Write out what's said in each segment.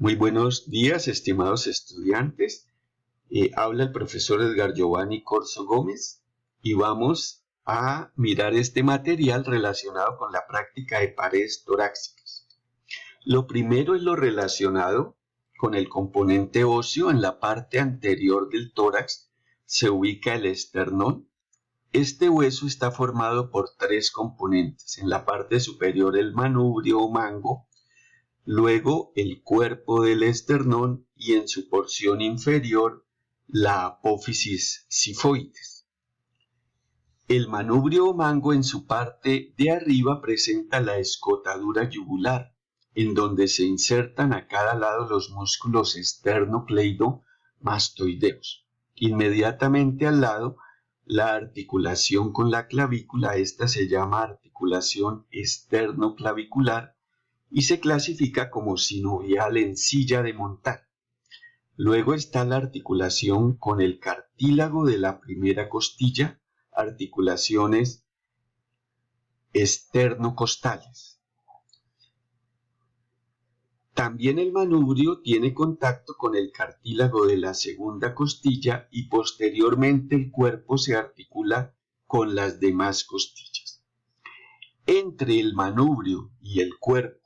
Muy buenos días, estimados estudiantes. Habla el profesor Edgar Giovanni Corzo Gómez y vamos a mirar este material relacionado con la práctica de paredes torácicas. Lo primero es lo relacionado con el componente óseo. En la parte anterior del tórax se ubica el esternón. Este hueso está formado por tres componentes. En la parte superior el manubrio o mango, luego el cuerpo del esternón y en su porción inferior la apófisis sifoides. El manubrio o mango en su parte de arriba presenta la escotadura yugular, en donde se insertan a cada lado los músculos esternocleidomastoideos. Inmediatamente al lado, la articulación con la clavícula, esta se llama articulación esternoclavicular, y se clasifica como sinovial en silla de montar. Luego está la articulación con el cartílago de la primera costilla, articulaciones esternocostales. También el manubrio tiene contacto con el cartílago de la segunda costilla y posteriormente el cuerpo se articula con las demás costillas. Entre el manubrio y el cuerpo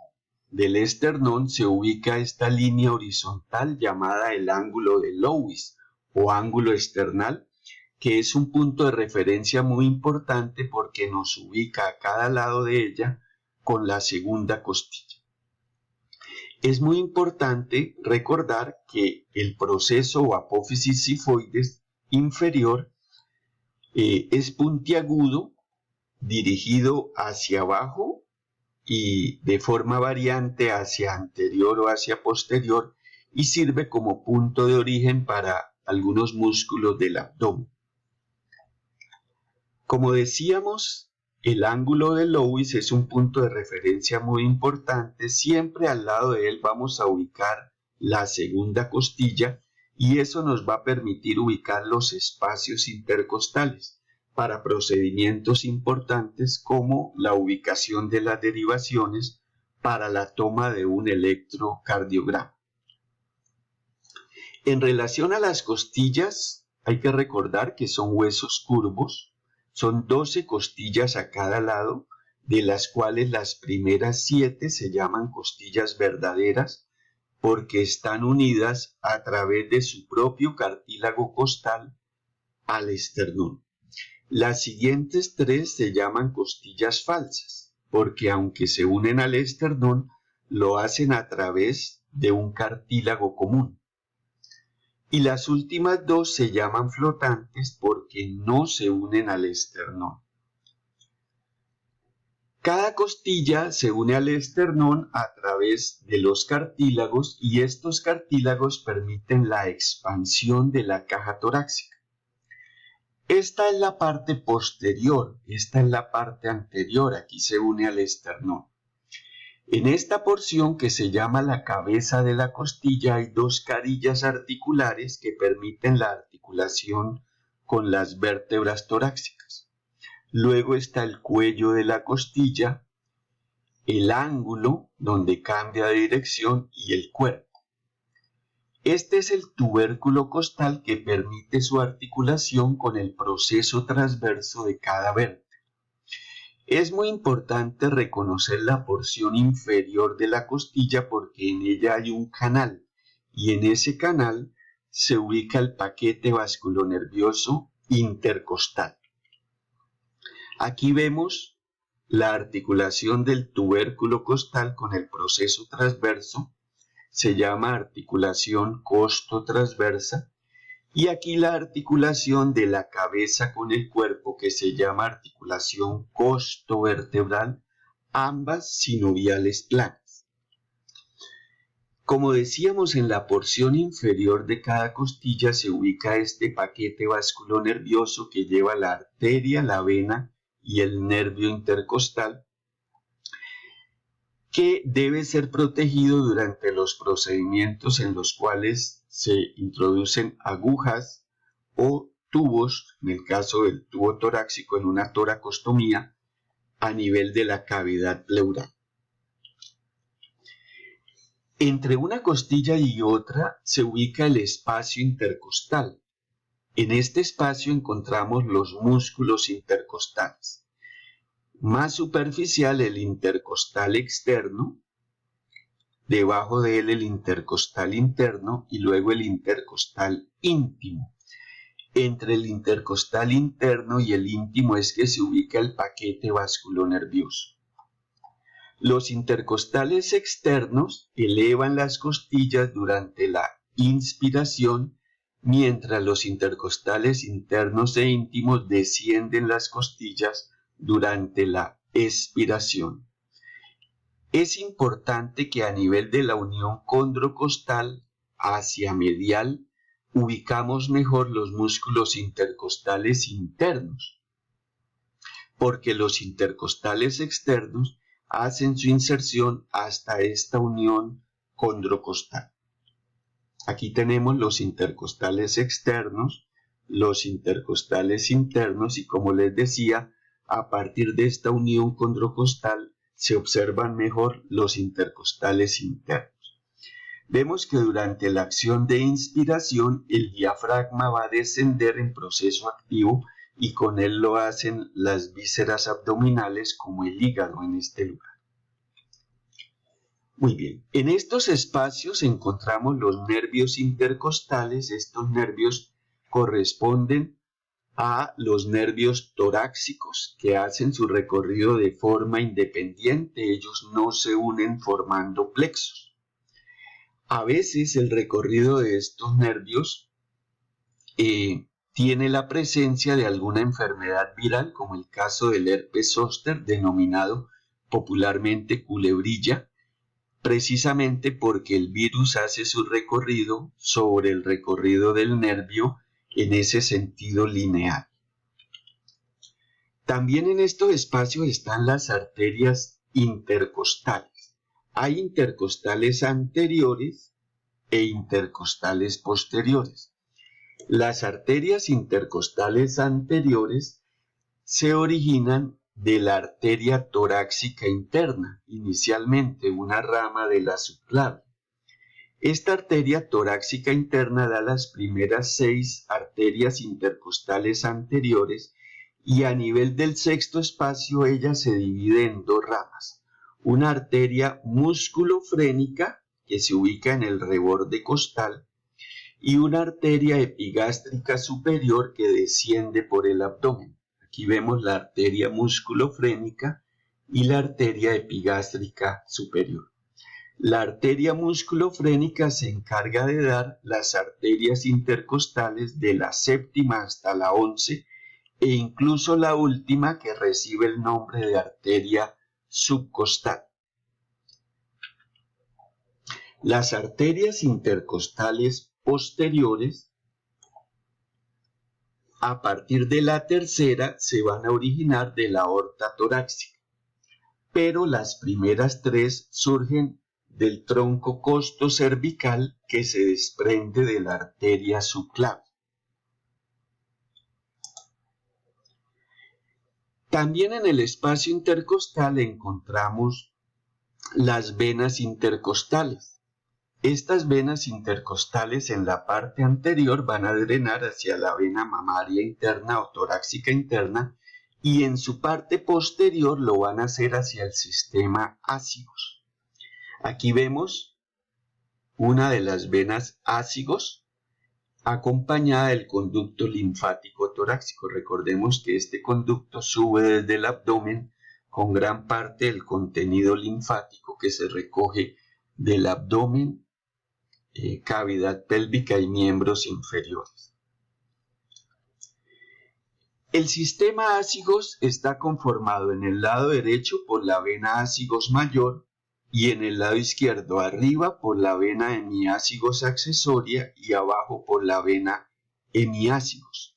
del esternón se ubica esta línea horizontal llamada el ángulo de Lewis o ángulo esternal, que es un punto de referencia muy importante porque nos ubica a cada lado de ella con la segunda costilla. Es muy importante recordar que el proceso o apófisis sifoides inferior es puntiagudo, dirigido hacia abajo y de forma variante hacia anterior o hacia posterior, y sirve como punto de origen para algunos músculos del abdomen. Como decíamos, el ángulo de Lewis es un punto de referencia muy importante. Siempre al lado de él vamos a ubicar la segunda costilla y eso nos va a permitir ubicar los espacios intercostales para procedimientos importantes como la ubicación de las derivaciones para la toma de un electrocardiograma. En relación a las costillas, hay que recordar que son huesos curvos, son 12 costillas a cada lado, de las cuales las primeras 7 se llaman costillas verdaderas porque están unidas a través de su propio cartílago costal al esternón. Las siguientes 3 se llaman costillas falsas, porque aunque se unen al esternón, lo hacen a través de un cartílago común. Y las últimas 2 se llaman flotantes porque no se unen al esternón. Cada costilla se une al esternón a través de los cartílagos y estos cartílagos permiten la expansión de la caja torácica. Esta es la parte posterior, esta es la parte anterior, aquí se une al esternón. En esta porción que se llama la cabeza de la costilla hay 2 carillas articulares que permiten la articulación con las vértebras torácicas. Luego está el cuello de la costilla, el ángulo donde cambia de dirección y el cuerpo. Este es el tubérculo costal que permite su articulación con el proceso transverso de cada vértebra. Es muy importante reconocer la porción inferior de la costilla porque en ella hay un canal y en ese canal se ubica el paquete vasculonervioso intercostal. Aquí vemos la articulación del tubérculo costal con el proceso transverso. Se llama articulación costo-transversa, y aquí la articulación de la cabeza con el cuerpo que se llama articulación costo-vertebral, ambas sinoviales planas. Como decíamos, en la porción inferior de cada costilla se ubica este paquete vasculonervioso que lleva la arteria, la vena y el nervio intercostal, que debe ser protegido durante los procedimientos en los cuales se introducen agujas o tubos, en el caso del tubo torácico en una toracostomía, a nivel de la cavidad pleural. Entre una costilla y otra se ubica el espacio intercostal. En este espacio encontramos los músculos intercostales. Más superficial el intercostal externo, debajo de él el intercostal interno y luego el intercostal íntimo. Entre el intercostal interno y el íntimo es que se ubica el paquete vasculonervioso. Los intercostales externos elevan las costillas durante la inspiración, mientras los intercostales internos e íntimos descienden las costillas durante la expiración. Es importante que a nivel de la unión condrocostal hacia medial ubicamos mejor los músculos intercostales internos, porque los intercostales externos hacen su inserción hasta esta unión condrocostal. Aquí tenemos los intercostales externos, los intercostales internos y, como les decía, a partir de esta unión condrocostal se observan mejor los intercostales internos. Vemos que durante la acción de inspiración el diafragma va a descender en proceso activo y con él lo hacen las vísceras abdominales como el hígado en este lugar. Muy bien, en estos espacios encontramos los nervios intercostales. Estos nervios corresponden a los nervios torácicos que hacen su recorrido de forma independiente. Ellos no se unen formando plexos. A veces el recorrido de estos nervios tiene la presencia de alguna enfermedad viral, como el caso del herpes zóster, denominado popularmente culebrilla, precisamente porque el virus hace su recorrido sobre el recorrido del nervio en ese sentido lineal. También en estos espacios están las arterias intercostales. Hay intercostales anteriores e intercostales posteriores. Las arterias intercostales anteriores se originan de la arteria torácica interna, inicialmente una rama de la subclavia. Esta arteria torácica interna da las primeras 6 arterias intercostales anteriores y a nivel del sexto espacio ella se divide en 2 ramas. Una arteria musculofrénica que se ubica en el reborde costal y una arteria epigástrica superior que desciende por el abdomen. Aquí vemos la arteria musculofrénica y la arteria epigástrica superior. La arteria musculofrénica se encarga de dar las arterias intercostales de la séptima hasta la 11 e incluso la última, que recibe el nombre de arteria subcostal. Las arterias intercostales posteriores, a partir de la tercera, se van a originar de la aorta torácica, pero las primeras 3 surgen del tronco costocervical que se desprende de la arteria subclavia. También en el espacio intercostal encontramos las venas intercostales. Estas venas intercostales en la parte anterior van a drenar hacia la vena mamaria interna o torácica interna y en su parte posterior lo van a hacer hacia el sistema ácigos. Aquí vemos una de las venas ácigos acompañada del conducto linfático torácico. Recordemos que este conducto sube desde el abdomen con gran parte del contenido linfático que se recoge del abdomen, cavidad pélvica y miembros inferiores. El sistema ácigos está conformado en el lado derecho por la vena ácigos mayor y en el lado izquierdo arriba por la vena hemiácigos accesoria y abajo por la vena hemiácigos.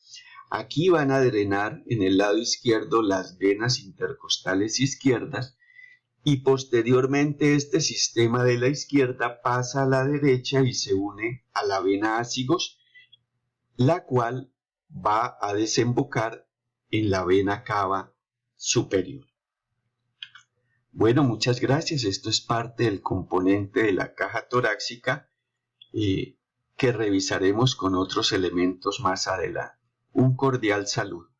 Aquí van a drenar en el lado izquierdo las venas intercostales izquierdas y posteriormente este sistema de la izquierda pasa a la derecha y se une a la vena ácigos, la cual va a desembocar en la vena cava superior. Bueno, muchas gracias. Esto es parte del componente de la caja torácica que revisaremos con otros elementos más adelante. Un cordial saludo.